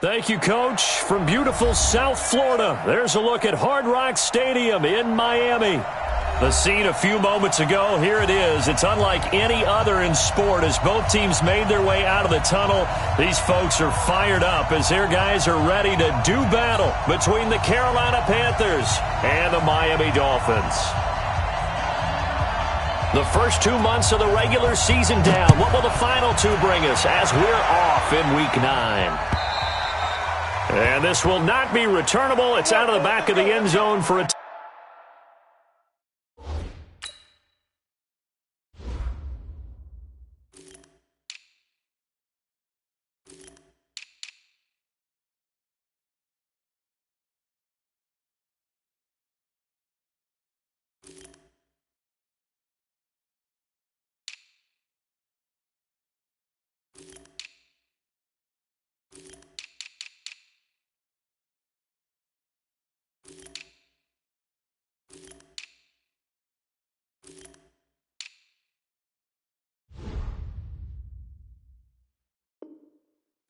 Thank you, Coach. From beautiful South Florida, there's a look at Hard Rock Stadium in Miami. The scene a few moments ago, here it is. It's unlike any other in sport as both teams made their way out of the tunnel. These folks are fired up as their guys are ready to do battle between the Carolina Panthers and the Miami Dolphins. The first 2 months of the regular season down. What will the final two bring us as we're off in Week 9? And this will not be returnable. It's out of the back of the end zone for a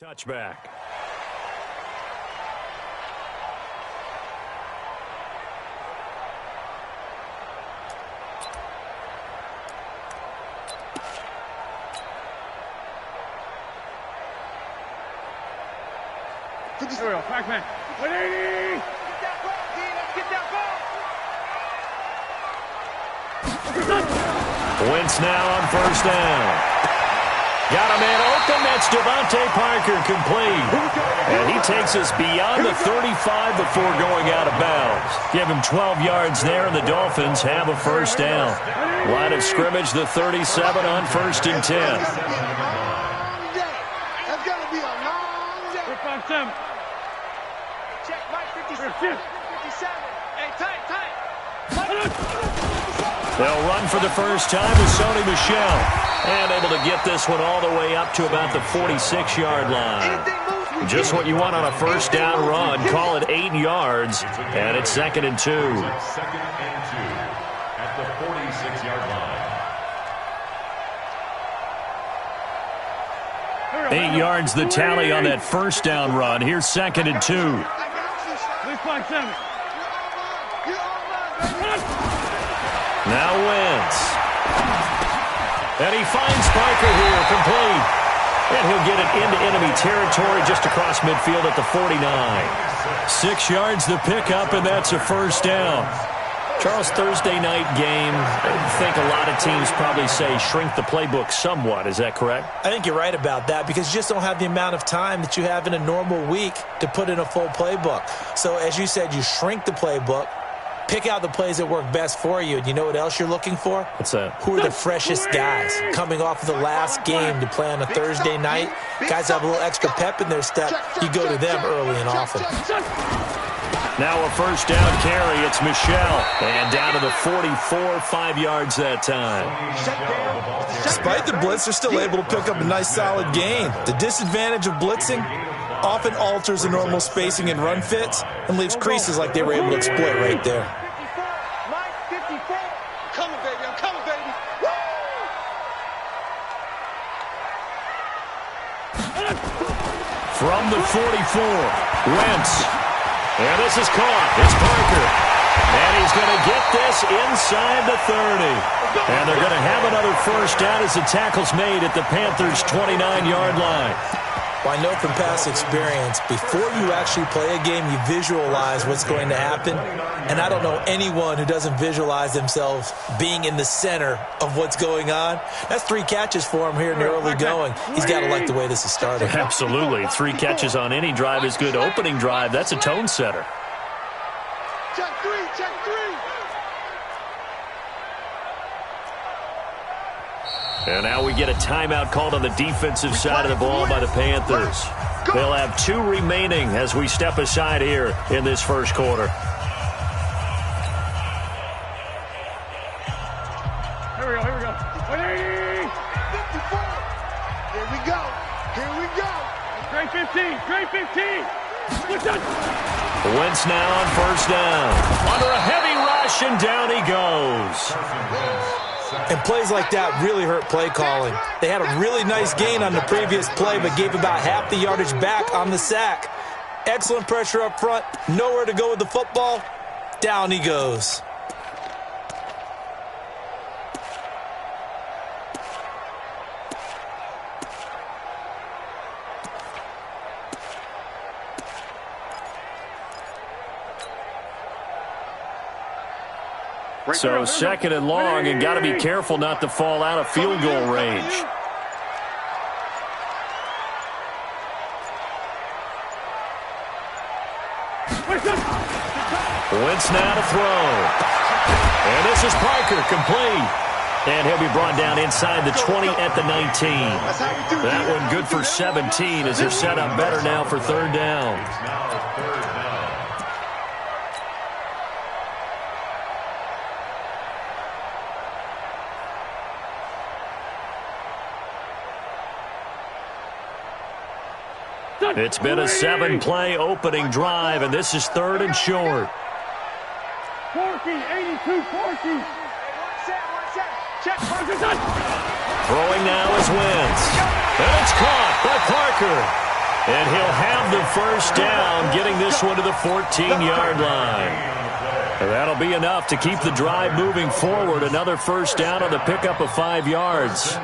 touchback. Here we go, Pac-Man. 180! Get that ball, D. Let's get that ball. Wentz now on first down. Got a man open. That's Devontae Parker complete. And he takes us beyond the 35 before going out of bounds. Give him 12 yards there, and the Dolphins have a first down. Line of scrimmage, the 37 on 1st and 10. That's going to be a long day. 5-7. Check, Mike, 57. 57. Hey, tight. They'll run for the first time with Sony Michel. And able to get this one all the way up to about the 46-yard line. Just what you want on a first down run. Call it 8 yards. And it's 2nd and 2. 2nd and 2 at the 46-yard line. 8 yards the tally on that first down run. Here's 2nd and 2. Now Wentz. And he finds Parker here, complete. And he'll get it into enemy territory just across midfield at the 49. 6 yards the pickup, and that's a first down. Charles, Thursday night game, I think a lot of teams probably say shrink the playbook somewhat. Is that correct? I think you're right about that because you just don't have the amount of time that you have in a normal week to put in a full playbook. So as you said, you shrink the playbook. Pick out the plays that work best for you. And you know what else you're looking for? What's that? Who are the freshest guys coming off of the last game to play on a Thursday night? Guys have a little extra pep in their step. You go to them early and often. Now a first down carry. It's Michel. And down to the 44, 5 yards that time. Despite the blitz, they're still able to pick up a nice solid gain. The disadvantage of blitzing often alters the normal spacing and run fits and leaves creases like they were able to exploit right there. From the 44, Wentz. And this is caught. It's Parker. And he's going to get this inside the 30. And they're going to have another first down as the tackle's made at the Panthers' 29-yard line. Well, I know from past experience, before you actually play a game, you visualize what's going to happen. And I don't know anyone who doesn't visualize themselves being in the center of what's going on. That's 3 catches for him here in the early going. He's got to like the way this is starting. Absolutely. 3 catches on any drive is good. Opening drive, that's a tone setter. Check 3, check 3. And now we get a timeout called on the defensive side of the ball by the Panthers. They'll have 2 remaining as we step aside here in this first quarter. Here we go. 180! 54! Here we go. Great 15! Wentz now on first down. Under a heavy rush, and down he goes. And plays like that really hurt play calling. They had a really nice gain on the previous play, but gave about half the yardage back on the sack. Excellent pressure up front. Nowhere to go with the football. Down he goes. So second and long, and got to be careful not to fall out of field goal range. Wentz now to throw. And this is Parker, complete. And he'll be brought down inside the 20 at the 19. That one good for 17 as they're set up better now for third down. It's been a 7-play opening drive, and this is third and short. 14, 82, 14. Throwing now is Wentz. And it's caught by Parker. And he'll have the first down, getting this one to the 14-yard line. And that'll be enough to keep the drive moving forward. Another first down on the pickup of 5 yards.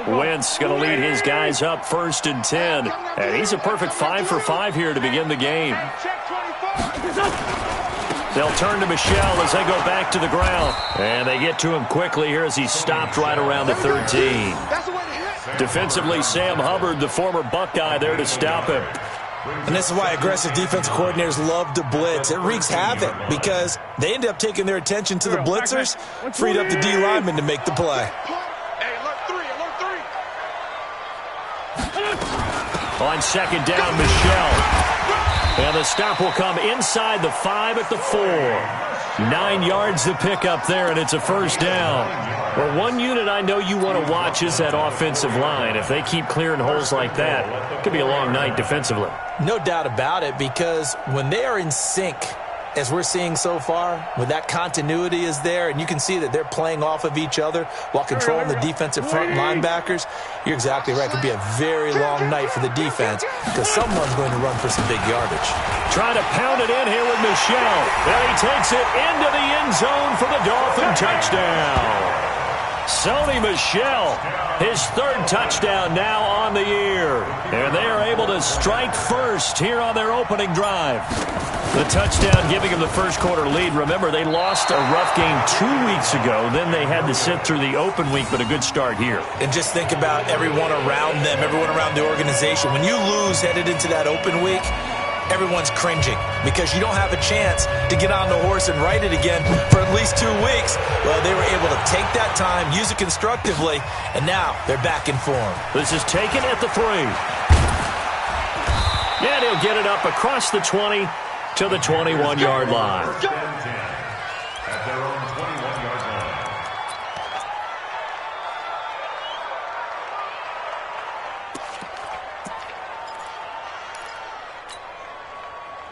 Wentz going to lead his guys up 1st and 10. And he's a perfect 5 for 5 here to begin the game. They'll turn to Michel as they go back to the ground. And they get to him quickly here as he's stopped right around the 13. Defensively, Sam Hubbard, the former Buckeye, there to stop him. And this is why aggressive defensive coordinators love to blitz. It wreaks havoc because they end up taking their attention to the blitzers, freed up the D lineman to make the play. On second down, Michel. And the stop will come inside the 5 at the 4. 9 yards to pick up there, and it's a first down. Well, one unit I know you want to watch is that offensive line. If they keep clearing holes like that, it could be a long night defensively. No doubt about it, because when they are in sync, as we're seeing so far, when that continuity is there, and you can see that they're playing off of each other while controlling the defensive front linebackers, you're exactly right. It could be a very long night for the defense because someone's going to run for some big yardage. Trying to pound it in here with Michel. And he takes it into the end zone for the Dolphin touchdown. Sony Michel, his 3rd touchdown now on the year. And they are able to strike first here on their opening drive. The touchdown giving them the first quarter lead. Remember, they lost a rough game 2 weeks ago. Then they had to sit through the open week, but a good start here. And just think about everyone around them, everyone around the organization. When you lose headed into that open week, everyone's cringing because you don't have a chance to get on the horse and ride it again for at least 2 weeks. Well, they were able to take that time, use it constructively, and now they're back in form. This is taken at the 3. And he'll get it up across the 20 to the 21-yard line. At their own 21-yard line.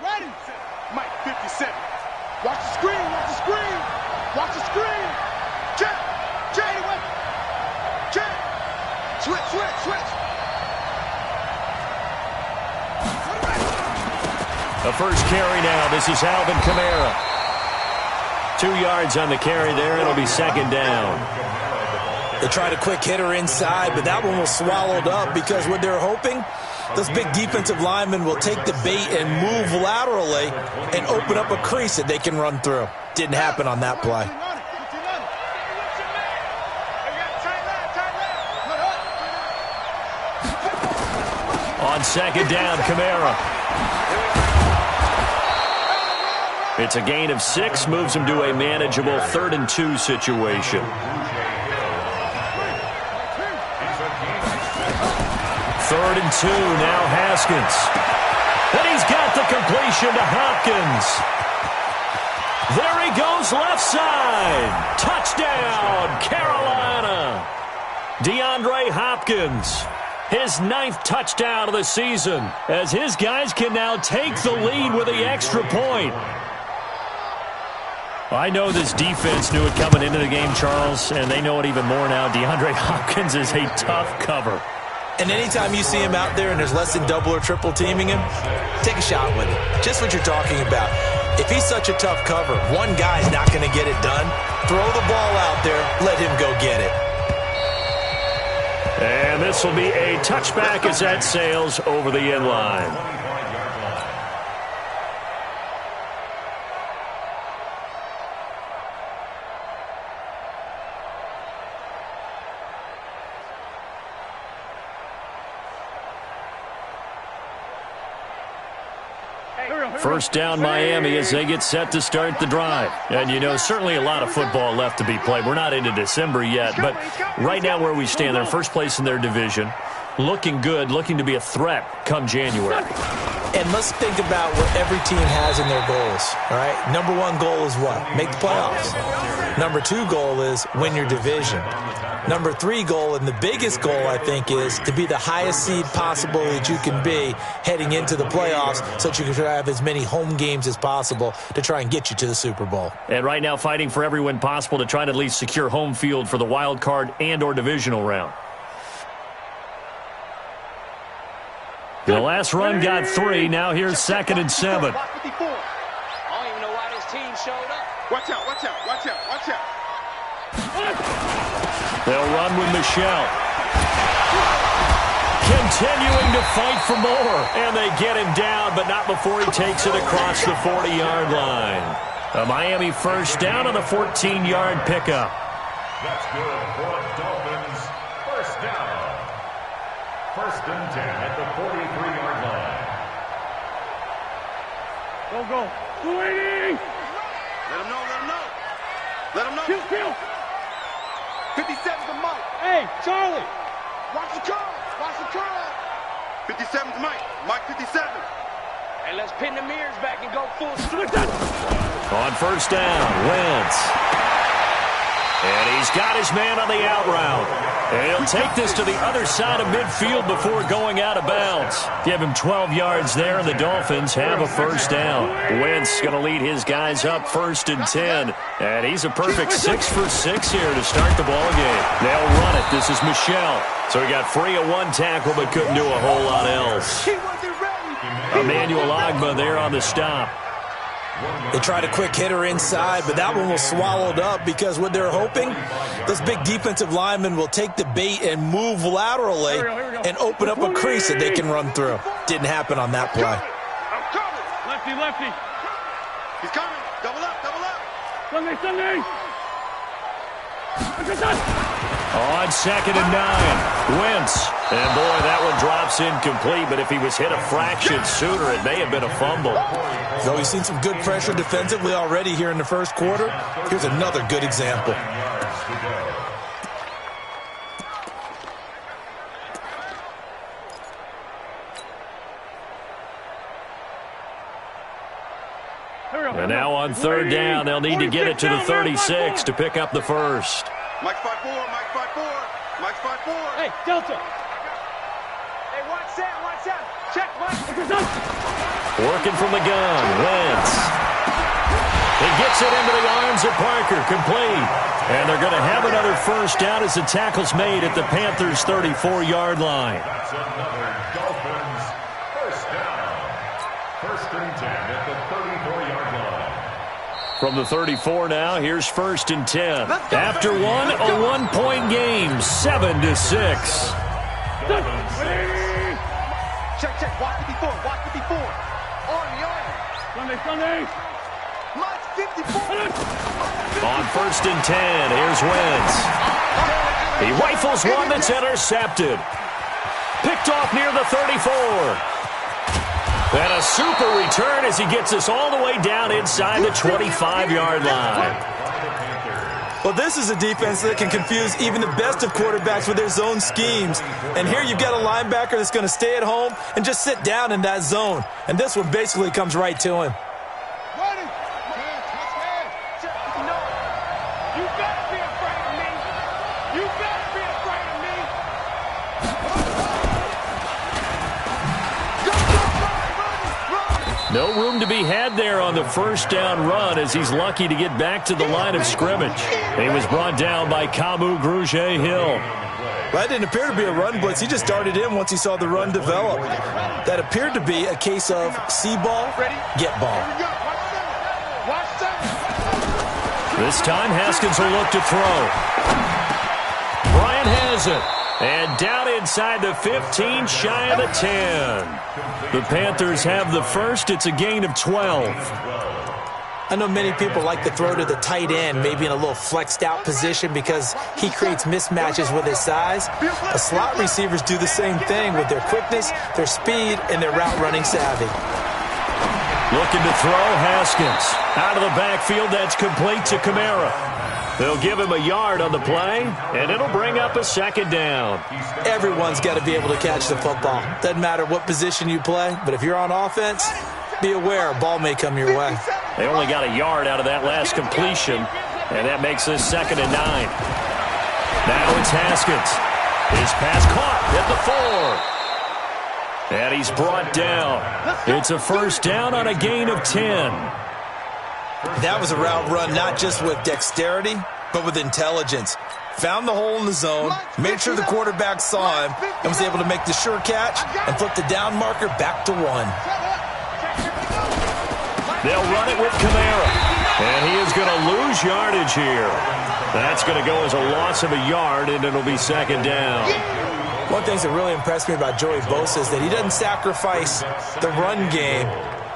Ready? Mike 57. Watch the screen, watch the screen. Watch the screen. Check. Jay, what? Check. Switch, switch, switch. The first carry now. This is Alvin Kamara. 2 yards on the carry there. It'll be second down. They tried a quick hitter inside, but that one was swallowed up because what they're hoping, those big defensive linemen will take the bait and move laterally and open up a crease that they can run through. Didn't happen on that play. On second down, Kamara. It's a gain of 6, moves him to a manageable 3rd and 2 situation. 3rd and 2, now Haskins. And he's got the completion to Hopkins. There he goes left side. Touchdown, Carolina. DeAndre Hopkins. His 9th touchdown of the season as his guys can now take the lead with the extra point. I know this defense knew it coming into the game, Charles, and they know it even more now. DeAndre Hopkins is a tough cover. And anytime you see him out there and there's less than double or triple teaming him, take a shot with him. Just what you're talking about. If he's such a tough cover, one guy's not going to get it done. Throw the ball out there. Let him go get it. And this will be a touchback as that sails over the end line. First down Miami as they get set to start the drive. And, you know, certainly a lot of football left to be played. We're not into December yet, but right now where we stand, they're first place in their division. Looking good, looking to be a threat come January. And let's think about what every team has in their goals, all right? Number one goal is what? Make the playoffs. Number two goal is win your division. Number three goal, and the biggest goal, I think, is to be the highest seed possible that you can be heading into the playoffs so that you can have as many home games as possible to try and get you to the Super Bowl. And right now fighting for every win possible to try to at least secure home field for the wild card and or divisional round. The last run got 3. Now here's 2nd and 7. I don't even know why this team showed up. Watch out, watch out, watch out, watch out. They'll run with Michelle. Continuing to fight for more. And they get him down, but not before he takes it across the 40-yard line. A Miami first down on the 14-yard pickup. That's good for the Dolphins. First down. 1st and 10 at the 43-yard line. Go. 280. Let him know, let him know. Let him know. Kill. 57's the Mike. Hey, Charlie. Watch the curl. 57's Mike. Mike 57. Hey, let's pin the mirrors back and go full swing. On first down, Wentz. And he's got his man on the out route. And he'll take this to the other side of midfield before going out of bounds. Give him 12 yards there, and the Dolphins have a first down. Wentz going to lead his guys up 1st and 10. And he's a perfect 6 for 6 here to start the ball game. They'll run it. This is Michelle. So he got free of one tackle but couldn't do a whole lot else. Emmanuel Ogbah there on the stop. They tried a quick hitter inside, but that one was swallowed up because what they're hoping, those big defensive linemen will take the bait and move laterally and open up a crease that they can run through. Didn't happen on that play. Lefty. He's coming. Double up. Sunday. On 2nd and 9, Wentz. And boy, that one drops incomplete, but if he was hit a fraction sooner, it may have been a fumble. So we've seen some good pressure defensively already here in the first quarter. Here's another good example. And now on 3rd down, they'll need to get it to the 36 to pick up the first. Mike 5-4. Hey, Delta. Hey, watch that. Check, Mike. Working from the gun, Wentz. He gets it into the arms of Parker, complete. And they're going to have another first down as the tackle's made at the Panthers' 34-yard line. That's another Dolphins first down. 1st and 10 at the 34-yard line. From the 34 now, here's 1st and 10. After one, a one-point game, 7-6. Check. Watch 54. Sunday. Mike's 54. On 1st and 10, here's Wentz. He rifles one that's intercepted. Picked off near the 34. And a super return as he gets us all the way down inside the 25-yard line. Well, this is a defense that can confuse even the best of quarterbacks with their zone schemes. And here you've got a linebacker that's going to stay at home and just sit down in that zone. And this one basically comes right to him. No room to be had there on the first down run as he's lucky to get back to the line of scrimmage. He was brought down by Kamu Grugier-Hill. Well, that didn't appear to be a run blitz. He just darted in once he saw the run develop. That appeared to be a case of see ball, get ball. This time, Haskins will look to throw. Bryant has it. And down inside the 15, shy of the 10. The Panthers have the first. It's a gain of 12. I know many people like to throw to the tight end, maybe in a little flexed out position because he creates mismatches with his size. The slot receivers do the same thing with their quickness, their speed, and their route running savvy. Looking to throw, Haskins. Out of the backfield, that's complete to Kamara. They'll give him a yard on the play, and it'll bring up a second down. Everyone's got to be able to catch the football. Doesn't matter what position you play, but if you're on offense, be aware a ball may come your way. They only got a yard out of that last completion, and that makes this 2nd and 9. Now it's Haskins. His pass caught at the 4. And he's brought down. It's a first down on a gain of 10. That was a route run not just with dexterity, but with intelligence. Found the hole in the zone, made sure the quarterback saw him, and was able to make the sure catch and flip the down marker back to 1. They'll run it with Kamara. And he is going to lose yardage here. That's going to go as a loss of a yard, and it'll be 2nd down. One of the things that really impressed me about Joey Bosa is that he doesn't sacrifice the run game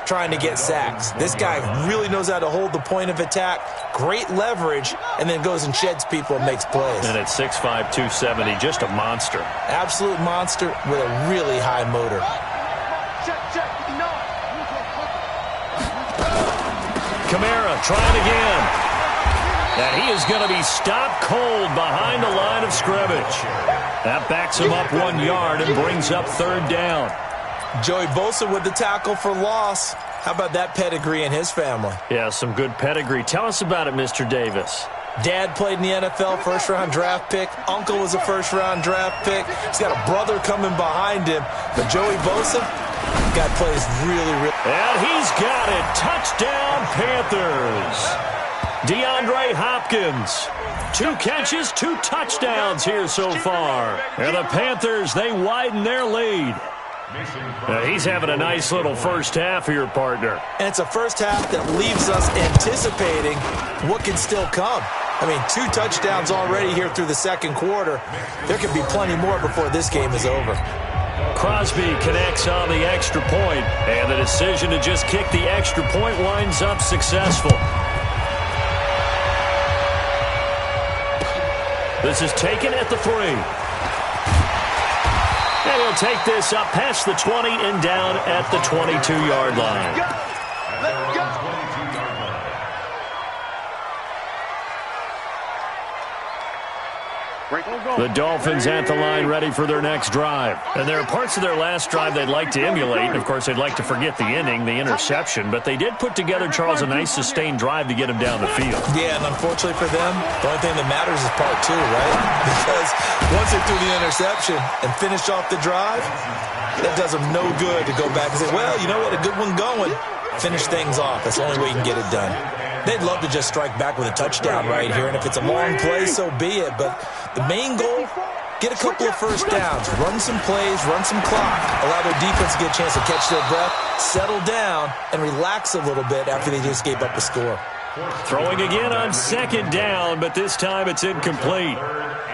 trying to get sacks. This guy really knows how to hold the point of attack, great leverage, and then goes and sheds people and makes plays. And at 6'5", 270, just a monster. Absolute monster with a really high motor. Kamara trying again. And he is going to be stopped cold behind the line of scrimmage. That backs him up 1 yard and brings up 3rd down. Joey Bosa with the tackle for loss. How about that pedigree in his family? Yeah, some good pedigree. Tell us about it, Mr. Davis. Dad played in the NFL, first-round draft pick. Uncle was a first-round draft pick. He's got a brother coming behind him. But Joey Bosa, guy plays really. And he's got it. Touchdown, Panthers. DeAndre Hopkins. 2 catches, 2 touchdowns here so far. And the Panthers, they widen their lead. He's having a nice little first half here, partner. And it's a first half that leaves us anticipating what can still come. I mean, 2 touchdowns already here through the 2nd quarter. There could be plenty more before this game is over. Crosby connects on the extra point, and the decision to just kick the extra point winds up successful. This is taken at the 3. And he'll take this up past the 20 and down at the 22-yard line. Let's go. The Dolphins at the line ready for their next drive. And there are parts of their last drive they'd like to emulate. And, of course, they'd like to forget the ending, the interception. But they did put together, Charles, a nice sustained drive to get him down the field. Yeah, and unfortunately for them, the only thing that matters is part 2, right? Because once they threw the interception and finished off the drive, that does them no good to go back and say, well, you know what, a good one going. Finish things off. That's the only way you can get it done. They'd love to just strike back with a touchdown right here, and if it's a long play, so be it. But the main goal, get a couple of first downs, run some plays, run some clock, allow their defense to get a chance to catch their breath, settle down, and relax a little bit after they just gave up the score. Throwing again on 2nd down, but this time it's incomplete.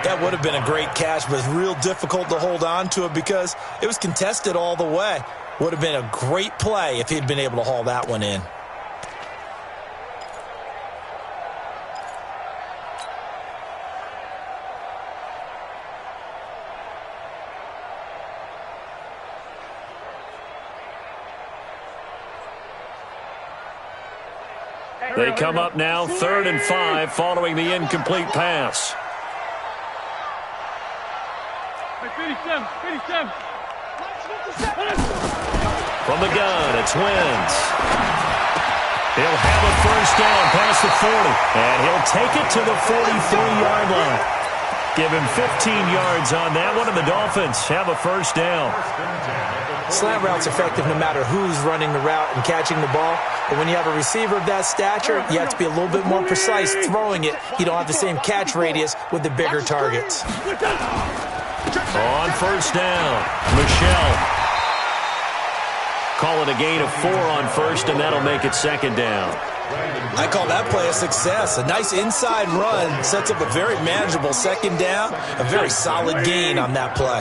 That would have been a great catch, but it's real difficult to hold on to it because it was contested all the way. Would have been a great play if he'd been able to haul that one in. They come up now 3rd and 5 following the incomplete pass. From the gun, it's Wentz. He'll have a first down past the 40, and he'll take it to the 43-yard line. Give him 15 yards on that one, and the Dolphins have a first down. Slant route's effective no matter who's running the route and catching the ball. But when you have a receiver of that stature, you have to be a little bit more precise throwing it. You don't have the same catch radius with the bigger targets. On first down, Michelle. Call it a gain of 4 on first, and that'll make it second down. I call that play a success. A nice inside run sets up a very manageable second down, a very solid gain on that play.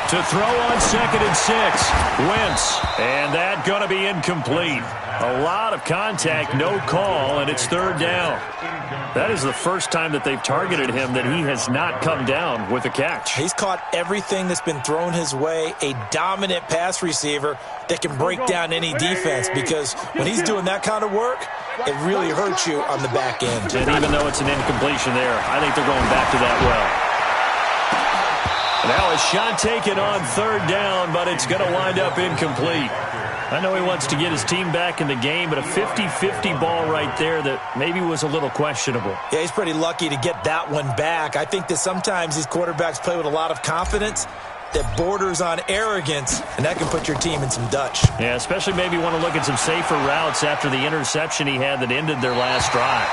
To throw on 2nd and 6, Wentz, and that going to be incomplete. A lot of contact, no call, and it's 3rd down. That is the first time that they've targeted him that he has not come down with a catch. He's caught everything that's been thrown his way, a dominant pass receiver that can break down any defense, because when he's doing that kind of work, it really hurts you on the back end. And even though it's an incompletion there, I think they're going back to that well. Now a shot taken on 3rd down, but it's going to wind up incomplete. I know he wants to get his team back in the game, but a 50-50 ball right there that maybe was a little questionable. Yeah, he's pretty lucky to get that one back. I think that sometimes these quarterbacks play with a lot of confidence that borders on arrogance, and that can put your team in some Dutch. Yeah, especially maybe want to look at some safer routes after the interception he had that ended their last drive.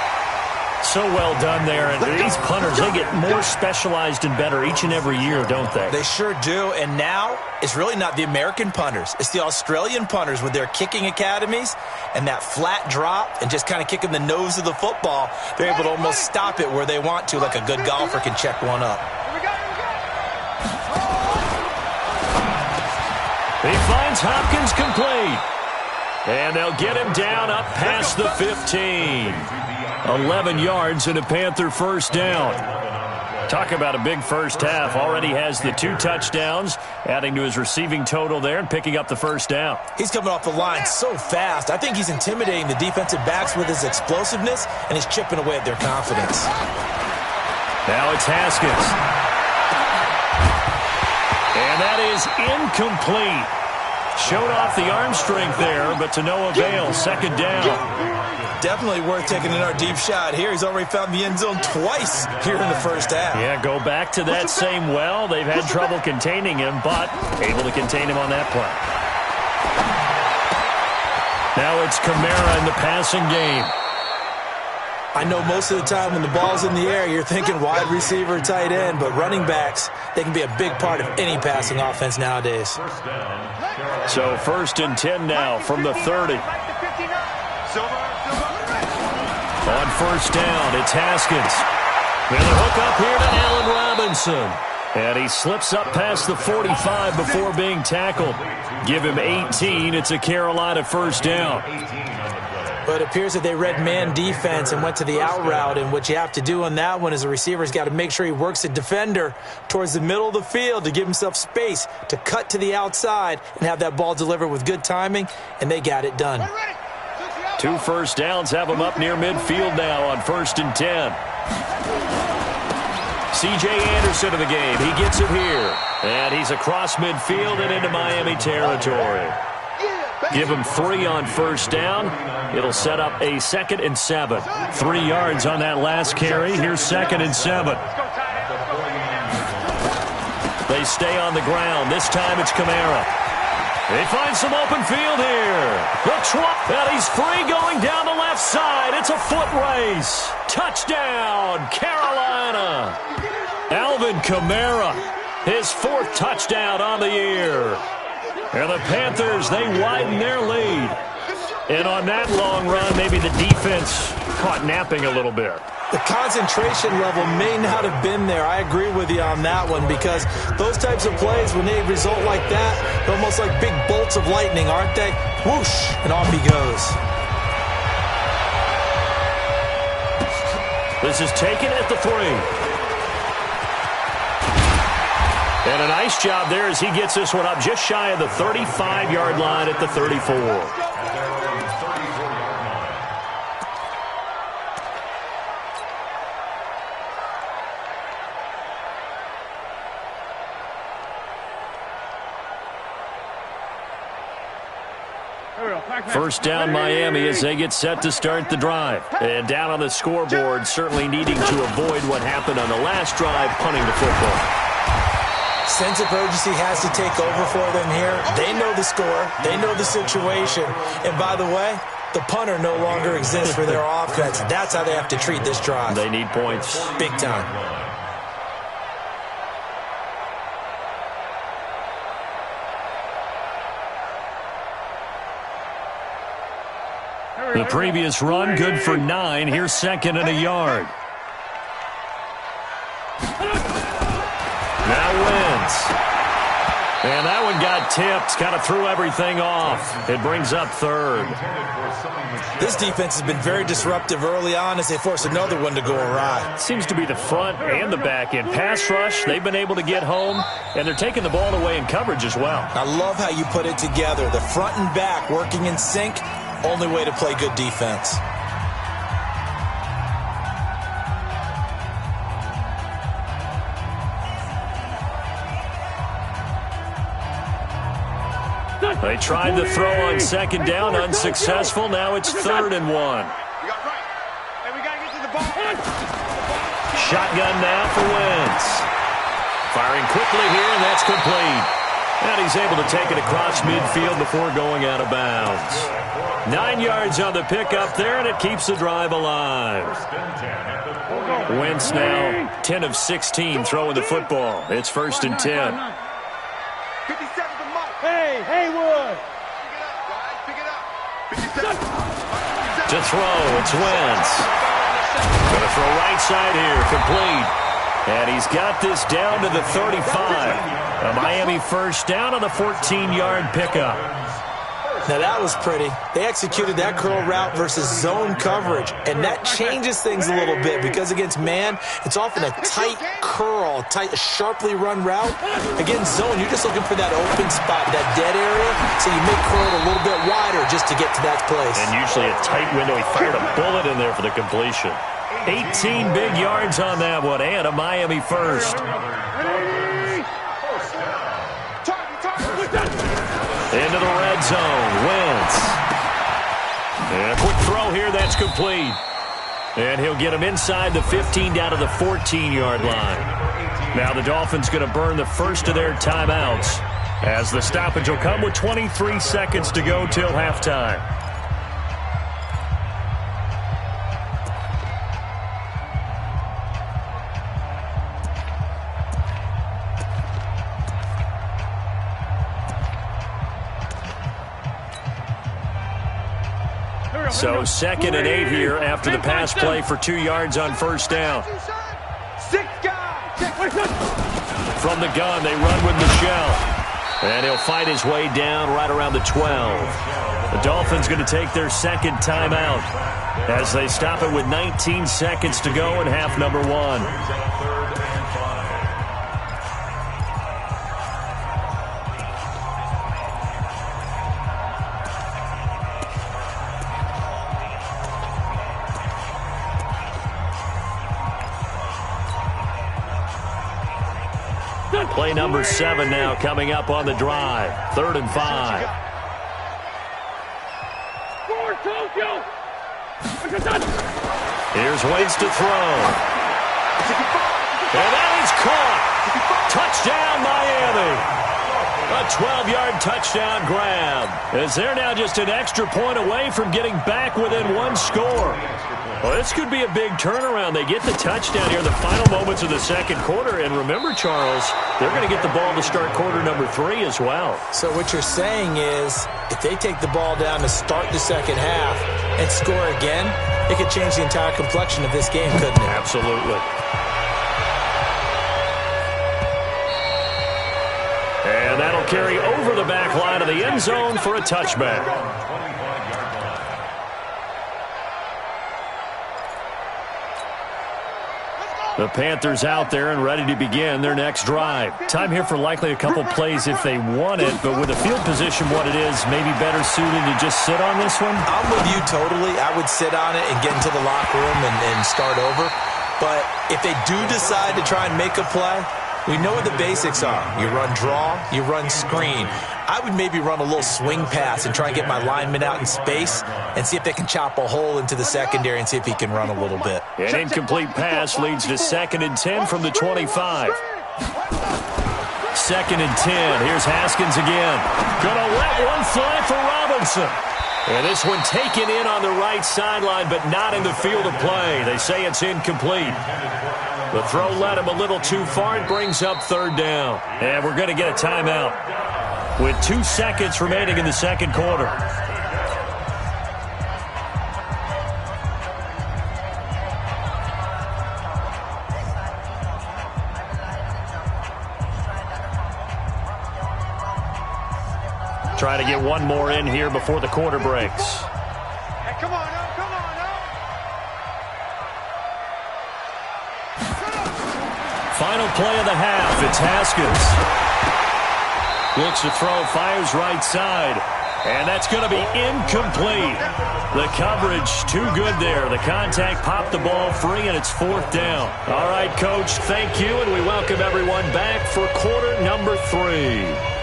So well done there, and these punters, they get more specialized and better each and every year, don't they? They sure do, and now it's really not the American punters. It's the Australian punters with their kicking academies and that flat drop and just kind of kicking the nose of the football. They're able to almost stop it where they want to, like a good golfer can check one up. He finds Hopkins complete, and they'll get him down up past the 15. 11 yards and a Panther first down. Talk about a big first half. Already has the 2 touchdowns, adding to his receiving total there and picking up the first down. He's coming off the line so fast. I think he's intimidating the defensive backs with his explosiveness, and he's chipping away at their confidence. Now it's Haskins. And that is incomplete. Showed off the arm strength there, but to no avail. Second down. Definitely worth taking another deep shot here. He's already found the end zone twice here in the first half. Yeah, go back to that same well. They've had trouble containing him, but able to contain him on that play. Now it's Kamara in the passing game. I know most of the time when the ball's in the air, you're thinking wide receiver, tight end, but running backs, they can be a big part of any passing offense nowadays. So 1st and 10 now from the 30. On first down, it's Haskins. And the hook up here to Allen Robinson. And he slips up past the 45 before being tackled. Give him 18. It's a Carolina first down. But it appears that they read man defense and went to the out route. And what you have to do on that one is the receiver's got to make sure he works the defender towards the middle of the field to give himself space to cut to the outside and have that ball delivered with good timing. And they got it done. 2 first downs have him up near midfield now on 1st and 10. C.J. Anderson in the game. He gets it here. And he's across midfield and into Miami territory. Give him 3 on first down. It'll set up a 2nd and 7. 3 yards on that last carry. Here's 2nd and 7. They stay on the ground. This time it's Kamara. They find some open field here. And he's free going down the left side. It's a foot race. Touchdown, Carolina. Alvin Kamara, his 4th touchdown on the year. And the Panthers, they widen their lead. And on that long run, maybe the defense caught napping a little bit. The concentration level may not have been there. I agree with you on that one, because those types of plays, when they result like that, they're almost like big bolts of lightning, aren't they? Whoosh, and off he goes. This is taken at the 3. And a nice job there as he gets this one up just shy of the 35-yard line at the 34. First down Miami as they get set to start the drive. And down on the scoreboard, certainly needing to avoid what happened on the last drive, punting the football. Sense of urgency has to take over for them here. They know the score. They know the situation. And by the way, The punter no longer exists for their offense. That's how they have to treat this drive. They need points. Big time. The previous run, good for 9. Here's second and a yard. Now wins. And that one got tipped. Kind of threw everything off. It brings up third. This defense has been very disruptive early on as they force another one to go awry. Seems to be the front and the back end. Pass rush, they've been able to get home, and they're taking the ball away in coverage as well. I love how you put it together. The front and back working in sync. Only way to play good defense. They tried to throw on second down, unsuccessful. Now it's 3rd and 1. Shotgun now for Wentz. Firing quickly here, and that's complete. And he's able to take it across midfield before going out of bounds. 9 yards on the pickup there, and it keeps the drive alive. Wentz now 10 of 16 throwing the football. It's 1st and 10. 57 to Mike. Hey, Haywood. Pick it up, guys. Pick it up. 57. To throw, it's Wentz. Going to throw right side here, complete. And he's got this down to the 35. A Miami first down on the 14-yard pickup. Now that was pretty. They executed that curl route versus zone coverage, and that changes things a little bit because against man, it's often a tight curl, sharply run route. Against zone, you're just looking for that open spot, that dead area, so you make curl a little bit wider just to get to that place. And usually a tight window. He fired a bullet in there for the completion. 18 big yards on that one, and a Miami first. Into the red zone, Wentz. And a quick throw here, that's complete. And he'll get him inside the 15 down to the 14-yard line. Now the Dolphins going to burn the first of their timeouts as the stoppage will come with 23 seconds to go till halftime. So 2nd and 8 here after the pass play for 2 yards on first down. From the gun, they run with Michelle. And he'll fight his way down right around the 12. The Dolphins going to take their second timeout as they stop it with 19 seconds to go in half number 1. Play number 7 now coming up on the drive. 3rd and 5. Here's Wentz to throw. And that is caught. Touchdown, Miami. A 12-yard touchdown grab. As they're now just an extra point away from getting back within 1 score. Well, this could be a big turnaround. They get the touchdown here in the final moments of the second quarter. And remember, Charles, they're going to get the ball to start quarter number 3 as well. So what you're saying is if they take the ball down to start the second half and score again, it could change the entire complexion of this game, couldn't it? Absolutely. And that'll carry over the back line of the end zone for a touchback. The Panthers out there and ready to begin their next drive. Time here for likely a couple plays if they want it, but with the field position what it is, maybe better suited to just sit on this one? I'm with you totally. I would sit on it and get into the locker room and start over. But if they do decide to try and make a play, we know what the basics are. You run draw, you run screen. I would maybe run a little swing pass and try and get my lineman out in space and see if they can chop a hole into the secondary and see if he can run a little bit. An incomplete pass leads to 2nd and 10 from the 25. 2nd and 10. Here's Haskins again. Gonna let one fly for Robinson. And this one taken in on the right sideline, but not in the field of play. They say it's incomplete. The throw led him a little too far. It brings up 3rd down. And we're going to get a timeout with 2 seconds remaining in the second quarter. Try to get one more in here before the quarter breaks. Hey, come on, now, come on, now. Final play of the half. It's Haskins. Looks to throw, fires right side. And that's going to be incomplete. The coverage too good there. The contact popped the ball free, and it's 4th down. All right, Coach, thank you, and we welcome everyone back for quarter number 3.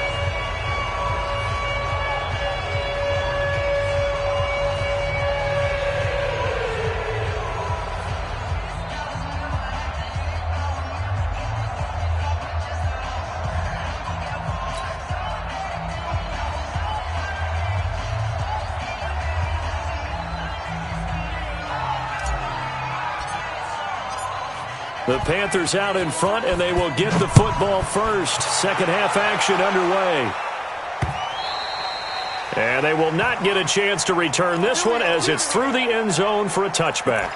The Panthers out in front, and they will get the football first. Second half action underway. And they will not get a chance to return this one as it's through the end zone for a touchback.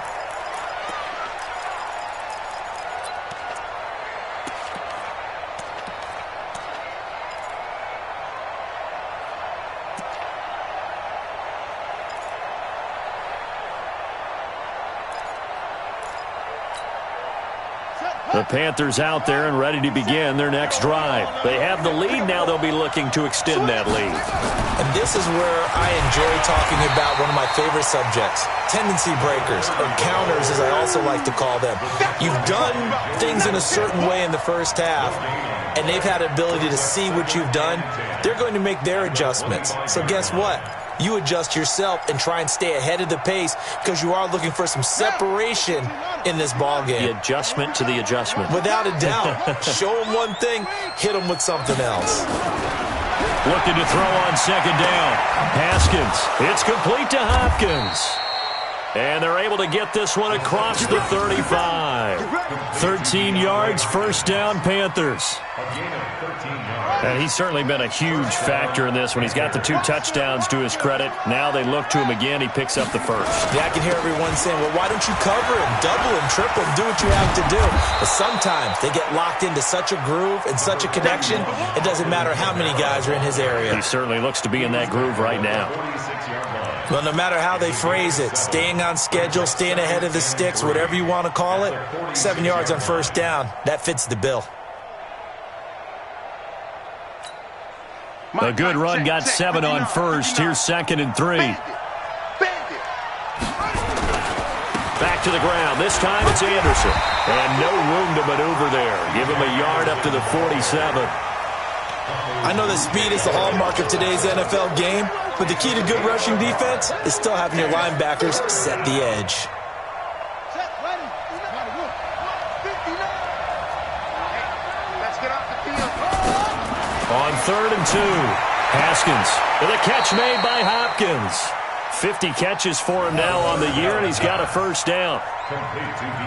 The Panthers out there and ready to begin their next drive. They have the lead. Now they'll be looking to extend that lead. And this is where I enjoy talking about one of my favorite subjects, tendency breakers, or counters as I also like to call them. You've done things in a certain way in the first half, and they've had the ability to see what you've done. They're going to make their adjustments. So guess what? You adjust yourself and try and stay ahead of the pace because you are looking for some separation in this ball game. The adjustment to the adjustment. Without a doubt. Show them one thing, hit them with something else. Looking to throw on 2nd down. Haskins. It's complete to Hopkins. And they're able to get this one across the 35. 13 yards, 1st down, Panthers. And he's certainly been a huge factor in this when he's got the 2 touchdowns to his credit. Now they look to him again. He picks up the 1st. Yeah, I can hear everyone saying, well, why don't you cover him, double him, triple him, do what you have to do. But sometimes they get locked into such a groove and such a connection, it doesn't matter how many guys are in his area. He certainly looks to be in that groove right now. Well, no matter how they phrase it, staying on schedule, staying ahead of the sticks, whatever you want to call it, 7 yards on 1st down, that fits the bill. A good run got 7 on 1st. Here's 2nd and 3. Back to the ground. This time it's Anderson. And no room to maneuver there. Give him a yard up to the 47. I know that speed is the hallmark of today's NFL game, but the key to good rushing defense is still having your linebackers set the edge. On 3rd and 2, Haskins with a catch made by Hopkins. 50 catches for him now on the year, and he's got a 1st down.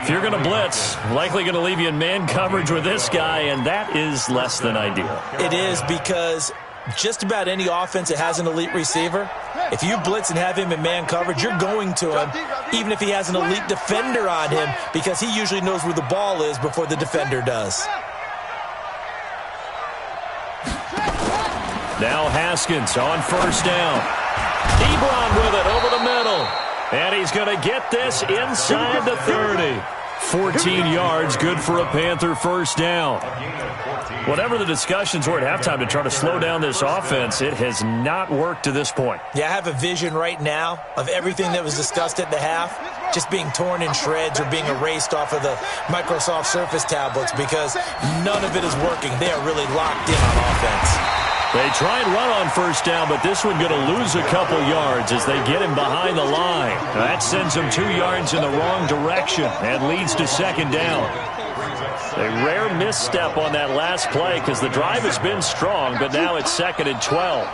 If you're going to blitz, likely going to leave you in man coverage with this guy, and that is less than ideal. It is because just about any offense that has an elite receiver, if you blitz and have him in man coverage, you're going to him, even if he has an elite defender on him, because he usually knows where the ball is before the defender does. Now Haskins on 1st down. Ebron with it over the middle. And he's going to get this inside the 30. 14 yards, good for a Panther 1st down. Whatever the discussions were at halftime to try to slow down this offense, it has not worked to this point. Yeah, I have a vision right now of everything that was discussed at the half just being torn in shreds or being erased off of the Microsoft Surface tablets because none of it is working. They are really locked in on offense. They try and run on 1st down, but this one going to lose a couple yards as they get him behind the line. That sends him 2 yards in the wrong direction and leads to 2nd down. A rare misstep on that last play because the drive has been strong, but now it's 2nd and 12.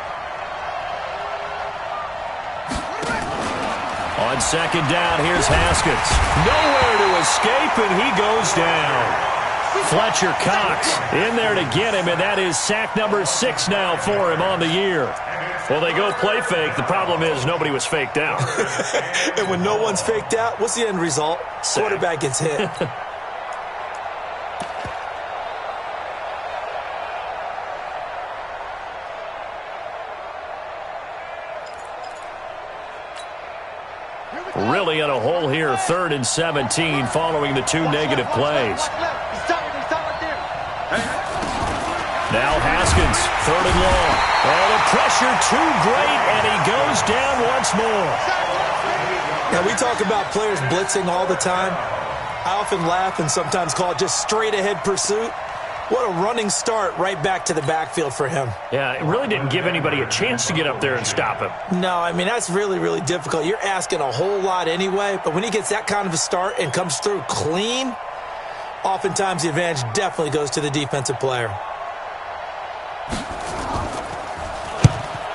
On 2nd down, here's Haskins. Nowhere to escape, and he goes down. Fletcher Cox in there to get him, and that is sack number 6 now for him on the year. Well, they go play fake. The problem is nobody was faked out. And when no one's faked out, what's the end result? Sack. Quarterback gets hit. Really in a hole here, 3rd and 17 following the 2 negative plays. Now Haskins, 3rd and long. Oh, the pressure too great, and he goes down once more. Now, we talk about players blitzing all the time. I often laugh and sometimes call it just straight-ahead pursuit. What a running start right back to the backfield for him. Yeah, it really didn't give anybody a chance to get up there and stop him. No, I mean, that's really, really difficult. You're asking a whole lot anyway, but when he gets that kind of a start and comes through clean, oftentimes the advantage definitely goes to the defensive player.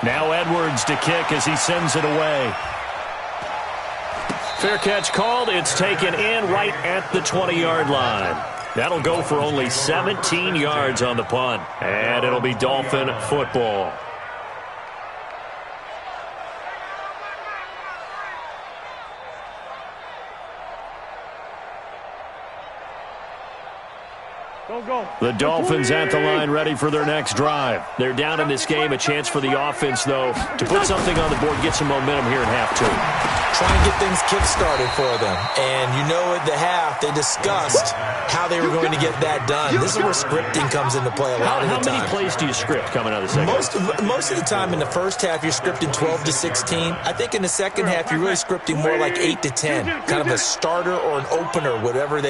Now Edwards to kick as he sends it away. Fair catch called. It's taken in right at the 20-yard line. That'll go for only 17 yards on the punt. And it'll be Dolphin football. The Dolphins at the line ready for their next drive. They're down in this game. A chance for the offense, though, to put something on the board, get some momentum here in half 2. Try and get things kick-started for them. And you know at the half, they discussed how they were going to get that done. This is where scripting comes into play a lot of the time. How many plays do you script coming out of the second half? Most of the time in the first half, you're scripting 12 to 16. I think in the second half, you're really scripting more like 8 to 10. Kind of a starter or an opener, whatever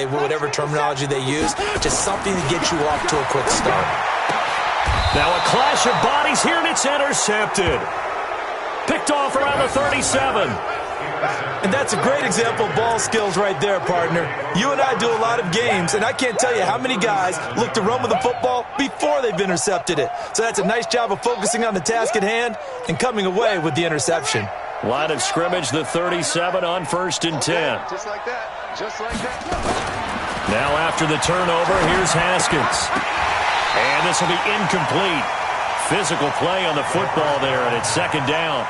terminology they use. Just something to get you off to a quick start. Now a clash of bodies here, and it's intercepted. Picked off around the 37. And that's a great example of ball skills right there, partner. You and I do a lot of games, and I can't tell you how many guys look to run with the football before they've intercepted it. So that's a nice job of focusing on the task at hand and coming away with the interception. Line of scrimmage, the 37 on 1st and 10. Just like that. Just like that. Now after the turnover, here's Haskins. And this will be incomplete. Physical play on the football there, and it's 2nd down.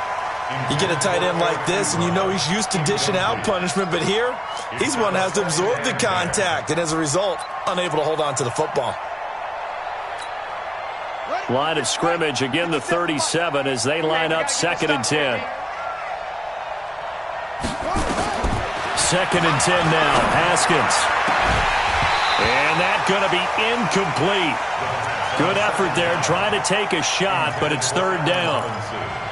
You get a tight end like this, and you know he's used to dishing out punishment, but here, he's one that has to absorb the contact, and as a result, unable to hold on to the football. Line of scrimmage, again the 37 as they line up 2nd and 10. 2nd and 10 now, Haskins. And that's going to be incomplete. Good effort there, trying to take a shot, but it's 3rd down.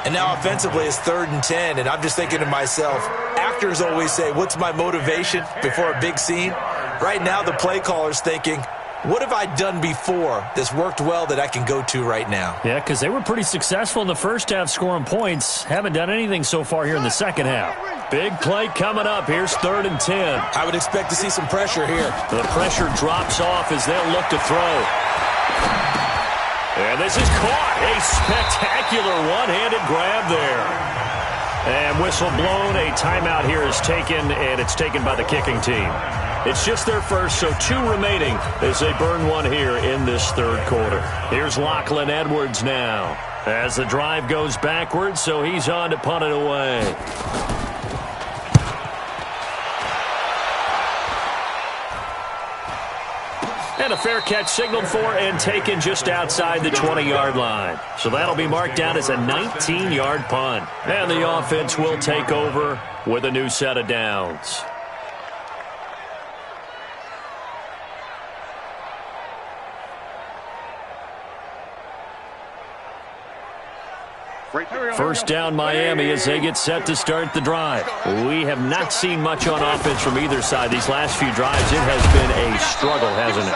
And now offensively it's 3rd and 10, and I'm just thinking to myself, actors always say, what's my motivation before a big scene? Right now the play caller's thinking, what have I done before that's worked well that I can go to right now? Yeah, because they were pretty successful in the first half scoring points. Haven't done anything so far here in the second half. Big play coming up. Here's 3rd and 10. I would expect to see some pressure here. The pressure drops off as they'll look to throw. And this is caught. A spectacular one-handed grab there. And whistle blown. A timeout here is taken, and it's taken by the kicking team. It's just their first, so 2 remaining as they burn one here in this 3rd quarter. Here's Lachlan Edwards now as the drive goes backwards, so he's on to punt it away. And a fair catch signaled for and taken just outside the 20-yard line. So that'll be marked down as a 19-yard punt. And the offense will take over with a new set of downs. First down Miami as they get set to start the drive. We have not seen much on offense from either side. These last few drives, it has been a struggle, hasn't it?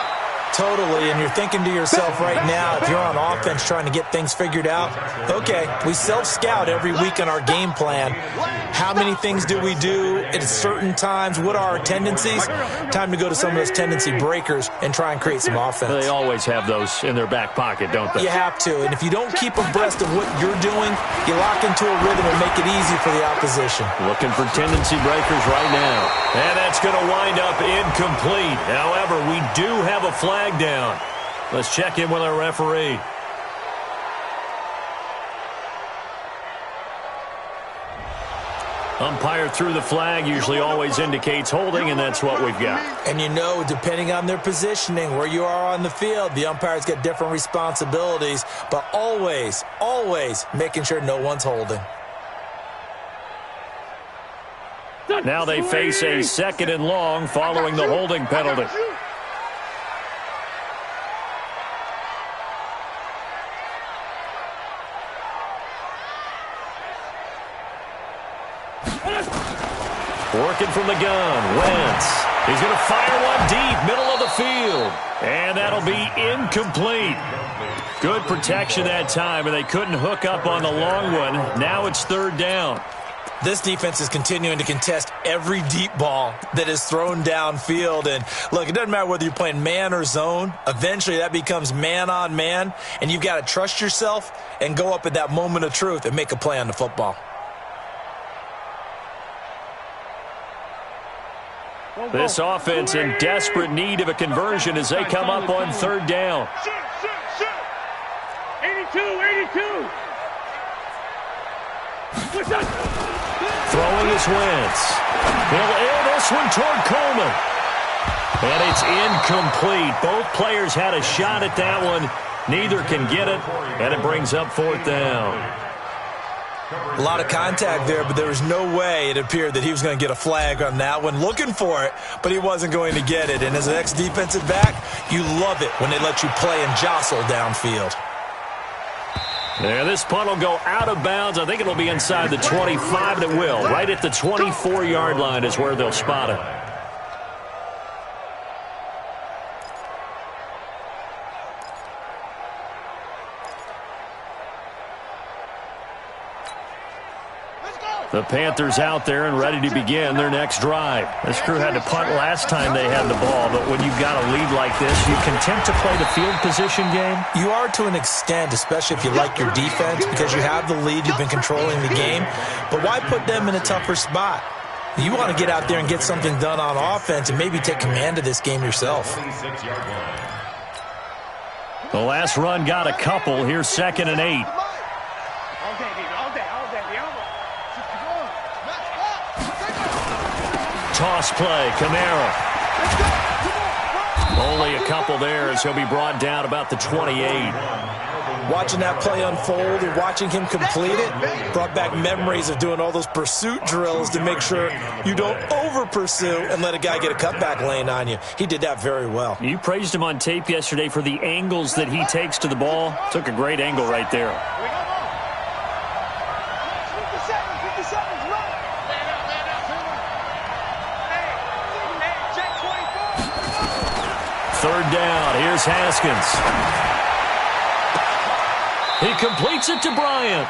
Totally, and you're thinking to yourself right now, if you're on offense trying to get things figured out, okay, we self-scout every week on our game plan. How many things do we do at certain times? What are our tendencies? Time to go to some of those tendency breakers and try and create some offense. They always have those in their back pocket, don't they? You have to, and if you don't keep abreast of what you're doing, you lock into a rhythm and make it easy for the opposition. Looking for tendency breakers right now. And that's going to wind up incomplete. However, we do have a flag down. Let's check in with our referee. Umpire threw the flag, usually always indicates holding, and that's what we've got. And you know, depending on their positioning, where you are on the field, the umpire's got different responsibilities, but always, always making sure no one's holding. Now they face a 2nd and long following the holding penalty. Working from the gun, Wentz. He's going to fire one deep, middle of the field. And that'll be incomplete. Good protection that time, and they couldn't hook up on the long one. Now it's 3rd down. This defense is continuing to contest every deep ball that is thrown downfield. And, look, it doesn't matter whether you're playing man or zone. Eventually, that becomes man-on-man, and you've got to trust yourself and go up at that moment of truth and make a play on the football. This offense in desperate need of a conversion as they come up on 3rd down. Shoot, shoot, shoot. 82. Throwing is Wentz. He'll air this one toward Coleman. And it's incomplete. Both players had a shot at that one. Neither can get it, and it brings up 4th down. A lot of contact there, but there was no way it appeared that he was going to get a flag on that one. Looking for it, but he wasn't going to get it. And as an ex-defensive back, you love it when they let you play and jostle downfield. There, this punt will go out of bounds. I think it'll be inside the 25, and it will. Right at the 24-yard line is where they'll spot it. The Panthers out there and ready to begin their next drive. This crew had to punt last time they had the ball, but when you've got a lead like this, you content to play the field position game? You are to an extent, especially if you like your defense, because you have the lead, you've been controlling the game. But why put them in a tougher spot? You want to get out there and get something done on offense and maybe take command of this game yourself. The last run got a couple. Here's 2nd and 8. Toss play, Kamara. Only a couple there as he'll be brought down about the 28. Watching that play unfold and watching him complete it brought back memories of doing all those pursuit drills to make sure you don't over-pursue and let a guy get a cutback lane on you. He did that very well. You praised him on tape yesterday for the angles that he takes to the ball. Took a great angle right there. 3rd down. Here's Haskins. He completes it to Bryant.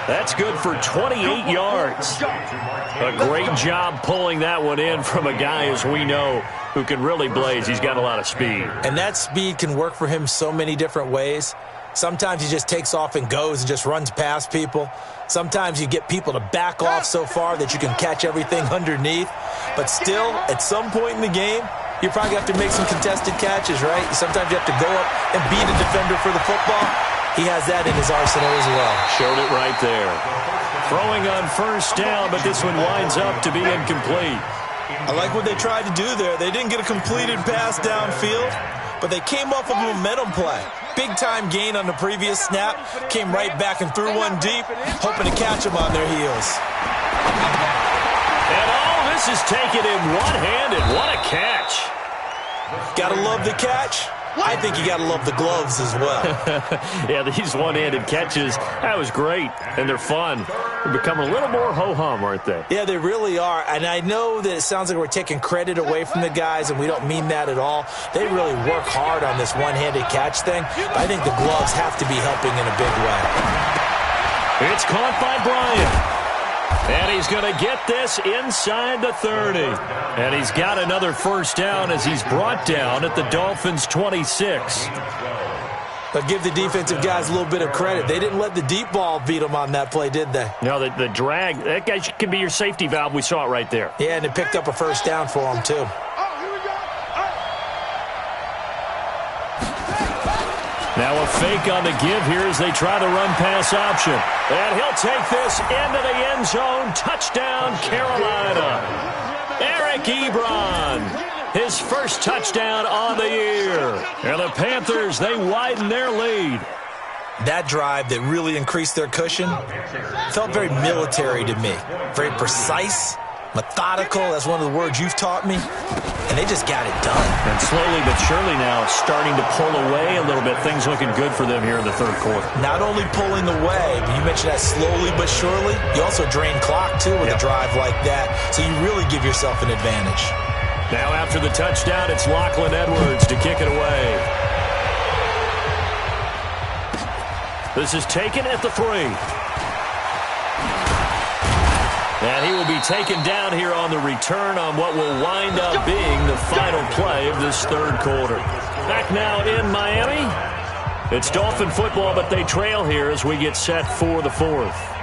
That's good for 28 yards. A great job pulling that one in from a guy, as we know, who can really blaze. He's got a lot of speed. And that speed can work for him so many different ways. Sometimes he just takes off and goes and just runs past people. Sometimes you get people to back off so far that you can catch everything underneath. But still, at some point in the game, you probably have to make some contested catches, right? Sometimes you have to go up and beat a defender for the football. He has that in his arsenal as well. Showed it right there. Throwing on 1st down, but this one winds up to be incomplete. I like what they tried to do there. They didn't get a completed pass downfield, but they came off of a momentum play. Big-time gain on the previous snap. Came right back and threw one deep, hoping to catch them on their heels. And all this is taken in one-handed. What a catch. Gotta love the catch. I think you gotta love the gloves as well. Yeah, these one-handed catches, that was great, and they're fun. They're becoming a little more ho-hum, aren't they? Yeah, they really are, and I know that it sounds like we're taking credit away from the guys, and we don't mean that at all. They really work hard on this one-handed catch thing, but I think the gloves have to be helping in a big way. It's caught by Bryant. And he's going to get this inside the 30. And he's got another first down as he's brought down at the Dolphins' 26. But give the defensive guys a little bit of credit. They didn't let the deep ball beat them on that play, did they? No, the drag, that guy could be your safety valve. We saw it right there. Yeah, and it picked up a first down for them, too. Now a fake on the give here as they try the run-pass option. And he'll take this into the end zone. Touchdown, Carolina. Eric Ebron. His first touchdown on the year. And the Panthers, they widen their lead. That drive that really increased their cushion felt very military to me. Very precise, methodical. That's one of the words you've taught me. And they just got it done. And slowly but surely now starting to pull away a little bit. Things looking good for them here in the third quarter. Not only pulling away, but you mentioned that slowly but surely. You also drain clock, too, with a drive like that. So you really give yourself an advantage. Now after the touchdown, it's Lachlan Edwards to kick it away. This is taken at the 3. And he will be taken down here on the return on what will wind up being the final play of this third quarter. Back now in Miami. It's Dolphin football, but they trail here as we get set for the 4th.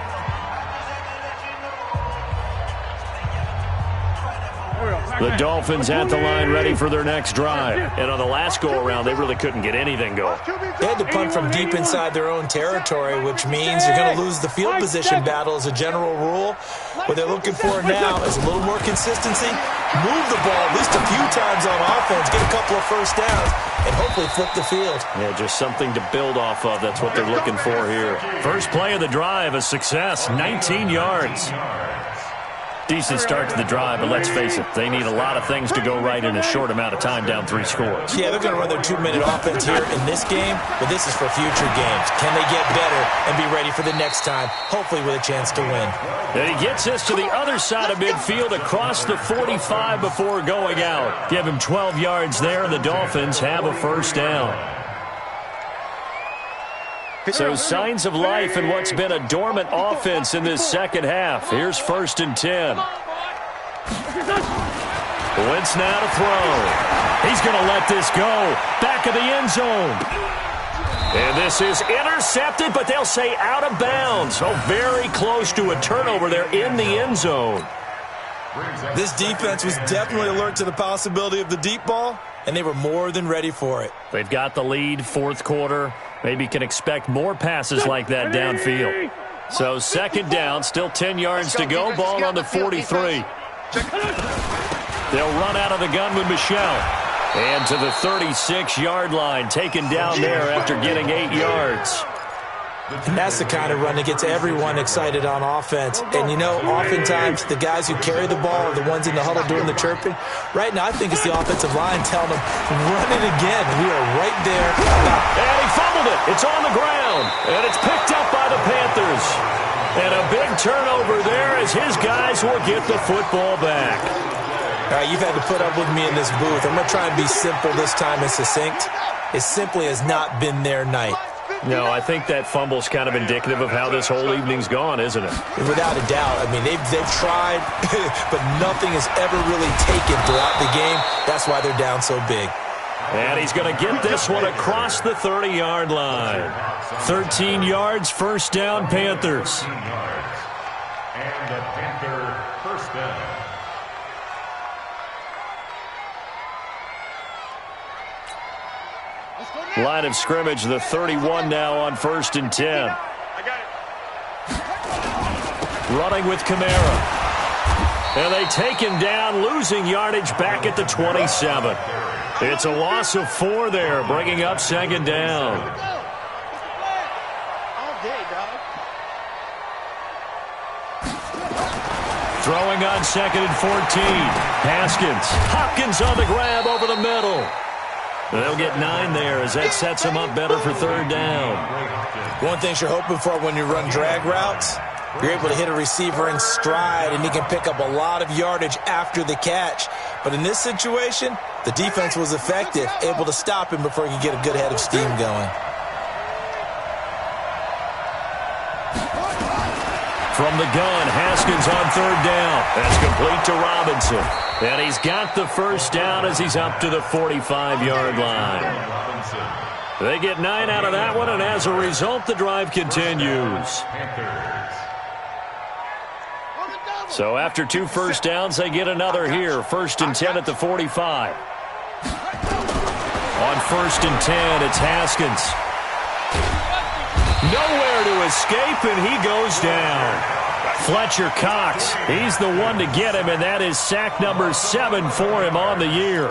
The Dolphins at the line ready for their next drive. And on the last go-around, they really couldn't get anything going. They had to punt from deep inside their own territory, which means you're going to lose the field position battle as a general rule. What they're looking for now is a little more consistency, move the ball at least a few times on offense, get a couple of first downs, and hopefully flip the field. Yeah, just something to build off of. That's what they're looking for here. First play of the drive, a success, 19 yards. Decent start to the drive, but let's face it, they need a lot of things to go right in a short amount of time, down 3 scores. Yeah, they're going to run their 2-minute offense here in this game, but this is for future games. Can they get better and be ready for the next time, hopefully with a chance to win? And he gets this to the other side of midfield across the 45 before going out. Give him 12 yards there, and the Dolphins have a first down. So signs of life in what's been a dormant offense in this second half. Here's 1st and 10. Wentz now to throw. He's going to let this go. Back of the end zone. And this is intercepted, but they'll say out of bounds. So very close to a turnover there in the end zone. This defense was definitely alert to the possibility of the deep ball, and they were more than ready for it. They've got the lead, 4th quarter. Maybe can expect more passes like that downfield. So 2nd down, still 10 yards to go. Ball on the 43. They'll run out of the gun with Michelle. And to the 36-yard line, taken down there after getting 8 yards. And that's the kind of run that gets everyone excited on offense. And, you know, oftentimes the guys who carry the ball are the ones in the huddle doing the chirping. Right now, I think it's the offensive line telling them, run it again. We are right there. And he fumbled it. It's on the ground. And it's picked up by the Panthers. And a big turnover there as his guys will get the football back. All right, you've had to put up with me in this booth. I'm going to try and be simple this time and succinct. It simply has not been their night. No, I think that fumble's kind of indicative of how this whole evening's gone, isn't it? Without a doubt. I mean, they've tried, but nothing has ever really taken throughout the game. That's why they're down so big. And he's going to get this one across the 30-yard line. 13 yards, first down, Panthers. And the Panther first down. Line of scrimmage, the 31 now on 1st and 10. I got it. Running with Kamara. And they take him down, losing yardage back at the 27. It's a loss of 4 there, bringing up 2nd down. Throwing on 2nd and 14. Haskins. Hopkins on the grab over the middle. They'll get 9 there as that sets them up better for 3rd down. One thing you're hoping for when you run drag routes, you're able to hit a receiver in stride, and he can pick up a lot of yardage after the catch. But in this situation, the defense was effective, able to stop him before he could get a good head of steam going. From the gun, Haskins on third down. That's complete to Robinson. And he's got the first down as he's up to the 45-yard line. They get 9 out of that one, and as a result, the drive continues. So after 2 first downs, they get another here. 1st and 10 at the 45. On 1st and 10, it's Haskins. Nowhere to escape, and he goes down. Fletcher Cox, he's the one to get him, and that is sack number 7 for him on the year.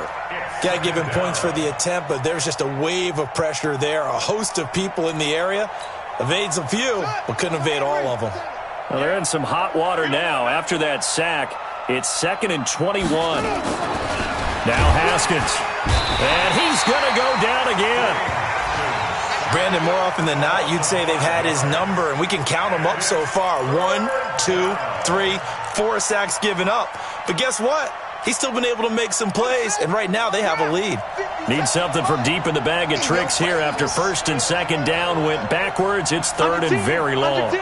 Got to give him points for the attempt, but there's just a wave of pressure there. A host of people in the area. Evades a few, but couldn't evade all of them. Well, they're in some hot water now. After that sack, it's 2nd and 21. Now Haskins. And he's going to go down again. Brandon, more often than not, you'd say they've had his number, and we can count them up so far. 1, 2, 3, 4 sacks given up. But guess what? He's still been able to make some plays, and right now they have a lead. Need something from deep in the bag of tricks here. After 1st and 2nd down went backwards, it's 3rd and very long.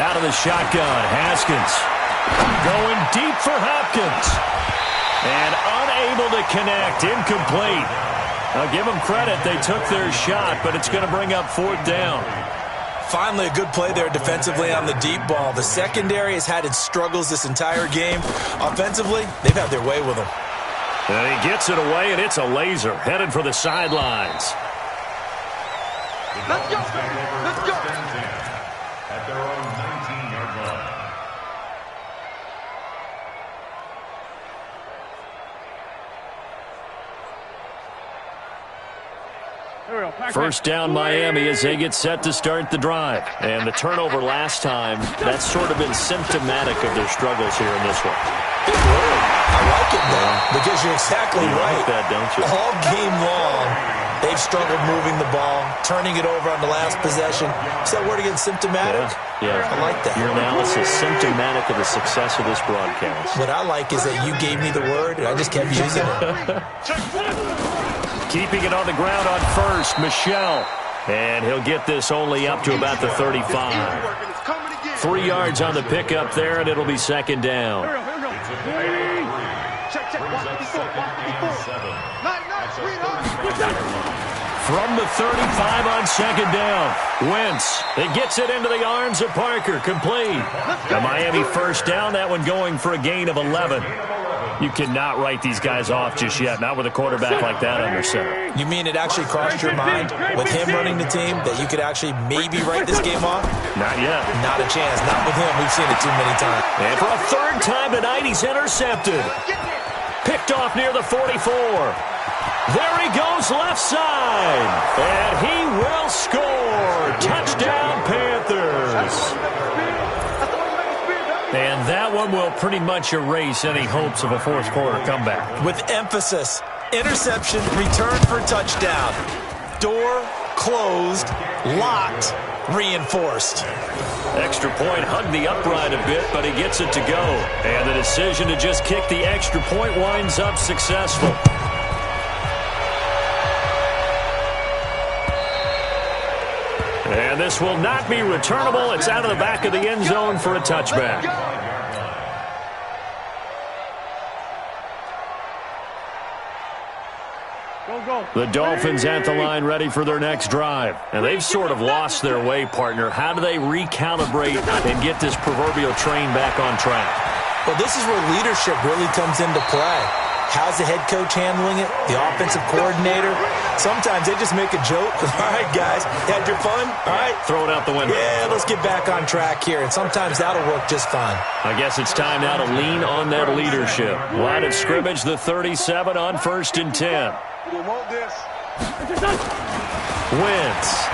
Out of the shotgun, Haskins. Going deep for Hopkins. And unable to connect, incomplete. I'll give them credit, they took their shot, but it's going to bring up 4th down. Finally, a good play there defensively on the deep ball. The secondary has had its struggles this entire game. Offensively, they've had their way with him. And he gets it away, and it's a laser, headed for the sidelines. Let's go, baby. Let's go. At their own 19-yard line. First down Miami as they get set to start the drive. And the turnover last time, that's sort of been symptomatic of their struggles here in this one. Big word. I like it, though, because you're exactly right. Like that, don't you? All game long, they've struggled moving the ball, turning it over on the last possession. Is that word again, symptomatic? Yeah. I like that. Your analysis, symptomatic of the success of this broadcast. What I like is that you gave me the word, and I just kept using it. Keeping it on the ground on 1st, Michelle. And he'll get this only up to about the 35. 3 yards on the pickup there, and it'll be 2nd down. From the 35 on 2nd down, Wentz. It gets it into the arms of Parker, complete. A Miami first down, that one going for a gain of 11. You cannot write these guys off just yet, not with a quarterback like that under center. You mean it actually crossed your mind with him running the team that you could actually maybe write this game off? Not yet. Not a chance. Not with him. We've seen it too many times. And for a 3rd time tonight, he's intercepted. Picked off near the 44. There he goes left side. And he will score. Touchdown, Panthers. And that one will pretty much erase any hopes of a 4th quarter comeback. With emphasis, interception, return for touchdown. Door closed, locked, reinforced. Extra point hugged the upright a bit, but he gets it to go. And the decision to just kick the extra point winds up successful. And this will not be returnable. It's out of the back of the end zone for a touchback. The Dolphins at the line ready for their next drive. And they've sort of lost their way, partner. How do they recalibrate and get this proverbial train back on track? Well, this is where leadership really comes into play. How's the head coach handling it? The offensive coordinator? Sometimes they just make a joke. All right, guys, had your fun? All right. Throw it out the window. Yeah, let's get back on track here. And sometimes that'll work just fine. I guess it's time now to lean on that leadership. Line of scrimmage, the 37 on 1st and 10. We want this. Wentz.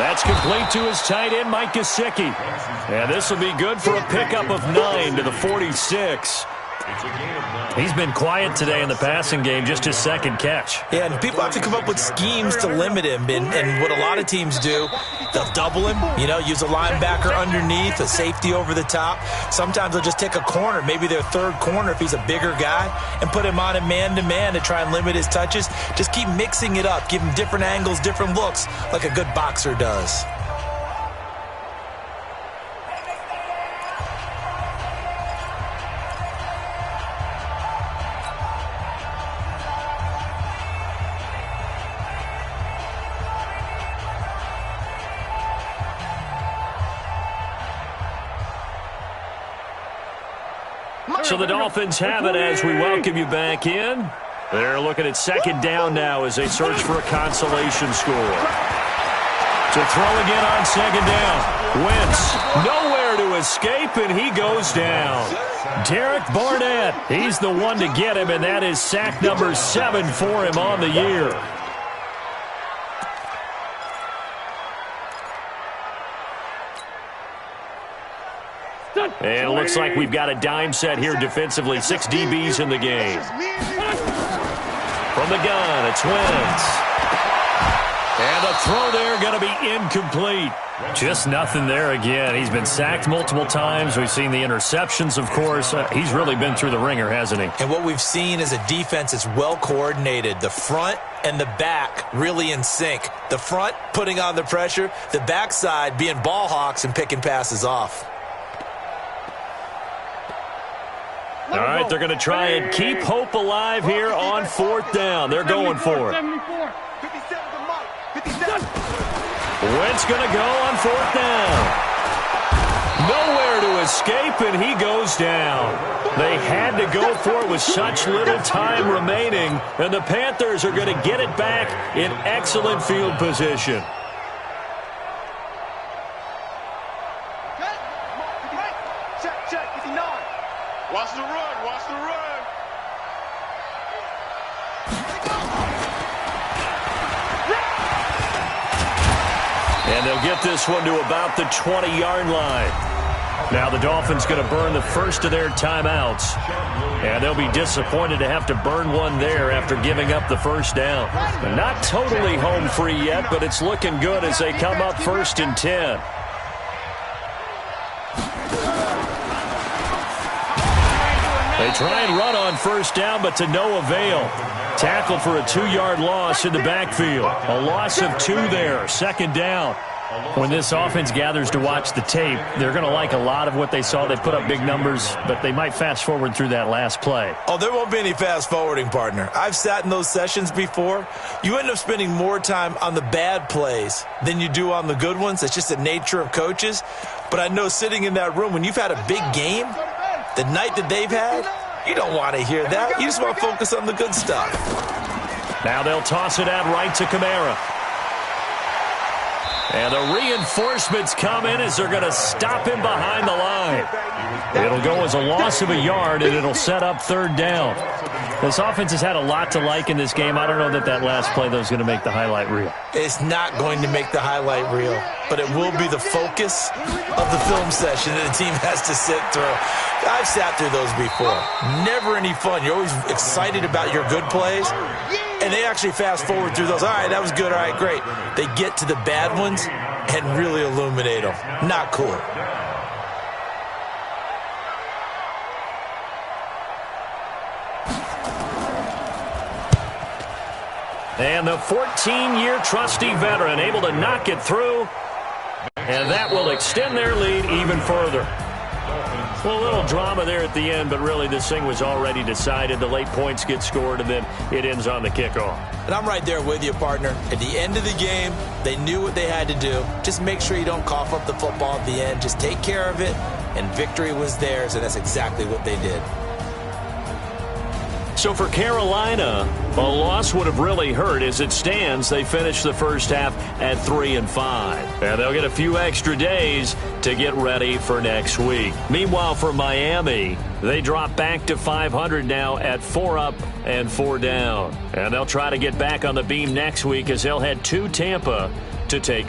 That's complete to his tight end, Mike Gesicki. And this will be good for a pickup of 9 to the 46. He's been quiet today in the passing game, just his second catch. Yeah, and people have to come up with schemes to limit him. And what a lot of teams do, they'll double him, use a linebacker underneath, a safety over the top. Sometimes they'll just take a corner, maybe their third corner if he's a bigger guy, and put him on a man-to-man to try and limit his touches. Just keep mixing it up, give him different angles, different looks, like a good boxer does. So the Dolphins have it as we welcome you back in. They're looking at second down now as they search for a consolation score. To throw again on second down. Wentz nowhere to escape, and he goes down. Derek Barnett, he's the one to get him, and that is sack number 7 for him on the year. And it looks like we've got a dime set here defensively. 6 DBs in the game. From the gun, it's Wentz. And the throw there going to be incomplete. Just nothing there again. He's been sacked multiple times. We've seen the interceptions, of course. He's really been through the ringer, hasn't he? And what we've seen is a defense that's well coordinated. The front and the back really in sync. The front putting on the pressure. The backside being ball hawks and picking passes off. All right, they're going to try and keep hope alive here on fourth down. They're going for it. Wentz going to go on fourth down. Nowhere to escape, and he goes down. They had to go for it with such little time remaining, and the Panthers are going to get it back in excellent field position. Watch the run, watch the run. And they'll get this one to about the 20-yard line. Now the Dolphins going to burn the first of their timeouts. And they'll be disappointed to have to burn one there after giving up the first down. They're not totally home free yet, but it's looking good as they come up 1st and 10. They try and run on first down, but to no avail. Tackled for a 2-yard loss in the backfield. A loss of 2 there, second down. When this offense gathers to watch the tape, they're going to like a lot of what they saw. They put up big numbers, but they might fast forward through that last play. Oh, there won't be any fast forwarding, partner. I've sat in those sessions before. You end up spending more time on the bad plays than you do on the good ones. It's just the nature of coaches. But I know sitting in that room, when you've had a big game, the night that they've had, you don't want to hear that. You just want to focus on the good stuff. Now they'll toss it out right to Kamara. And the reinforcements come in as they're going to stop him behind the line. It'll go as a loss of a yard, and it'll set up third down. This offense has had a lot to like in this game. I don't know that that last play, though, is going to make the highlight reel. It's not going to make the highlight reel, but it will be the focus of the film session that the team has to sit through. I've sat through those before. Never any fun. You're always excited about your good plays, and they actually fast forward through those. All right, that was good. All right, great. They get to the bad ones and really illuminate them. Not cool. And the 14-year trusty veteran able to knock it through, and that will extend their lead even further. Well, a little drama there at the end, but really this thing was already decided. The late points get scored, and then it ends on the kickoff. And I'm right there with you, partner. At the end of the game, they knew what they had to do. Just make sure you don't cough up the football at the end. Just take care of it, and victory was theirs, and that's exactly what they did. So for Carolina, a loss would have really hurt. As it stands, they finished the first half at 3-5. And they'll get a few extra days to get ready for next week. Meanwhile, for Miami, they drop back to 500 now at 4 up and 4 down. And they'll try to get back on the beam next week as they'll head to Tampa to take